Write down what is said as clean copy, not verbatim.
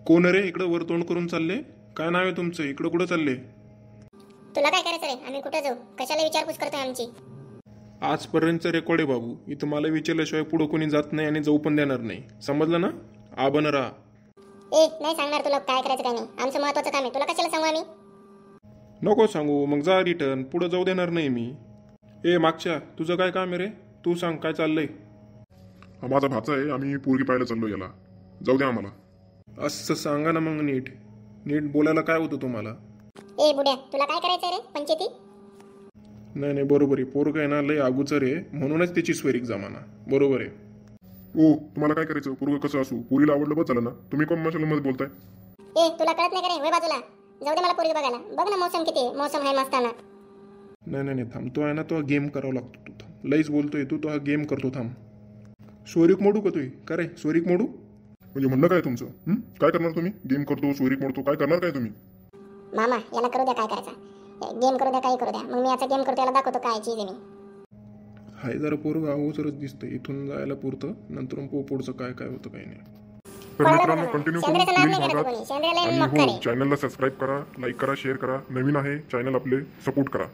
कोण रे इकडं वर तोंड करून चालले? काय नाव आहे तुमचं? इकडं कुठं चालले? तुला काय करायचं रे? आम्ही कुठं जाऊ? कशाला विचारपूस करतोय आमची? आजपर्यंतचं रेकॉर्ड आहे बाबू. इथं मला विचारल्याशिवाय पुढं कोणी जात नाही आणि जाऊ पण देणार नाही. समजलं ना? आबन राहा. नाही सांगणार तुला काय करायचं काय नाही. आमचं महत्वाचं काम आहे. तुला कशाला सांगू आम्ही? नको सांगू, मग जा रिटर्न. पुढं जाऊ देणार नाही मी. मागच्या तुझं काय काम आहे रे? तू सांग काय चाललंय? हा माझा भाचा आहे. आम्ही पोरगी पाहायला चाललो याला. जाऊ द्या आम्हाला. असं सांगा ना मग नीट. नीट बोलायला काय होतं तुम्हाला? बुड्या तुला काय करायचंय रे? पंचायती? नाही बरोबर आहे. पोरग आहे ना लय अगोचर आहे, म्हणूनच त्याची स्वैरिक जमाना. बरोबर आहे. ओ तुम्हाला काय करायचं? पोरग कसं असू, पोरीला आवडलं बस झालं ना. तुम्ही कोण माशाला मध्ये बोलताय? तुला कळत नाही का रे? वय बाजूला जाऊ दे मला पोरगी बघायला. बघ ना मौसम किती मौसम आहे मस्ताना. नाही थांब. तो आहे ना तो गेम करावा लागतो. तू थांब. लईच बोलतोय तू. तो हा गेम करतो. थांब. स्वैरिक मोडू का तुही? का रे स्वैरिक मोडू? म्हणजे म्हणणं काय तुमचं? काय करणार तुम्ही? गेम करतो, सोयरीक मोडतो, काय करणार काय तुम्ही? मामा याला करू द्या काय करायचा. गेम करू द्या काही करू द्या. मग मी याचा गेम करतो, याला दाखवतो काय चीज आहे मी. हाय जरा पोरग अगोचरच दिसतंय. इथून जायला पुरतं, नंतर पुढचं काय काय होतं काही नाही. तर मित्रांनो कंटिन्यू करून शेंद्राचं नाद पुढील नाही करायचं भागात. कोणी. शेंद्राला आणि मक्का हो रे. चॅनलला सबस्क्राईब करा, लाईक करा, शेअर करा. नवीन आहे चॅनल आपले, सपोर्ट करा.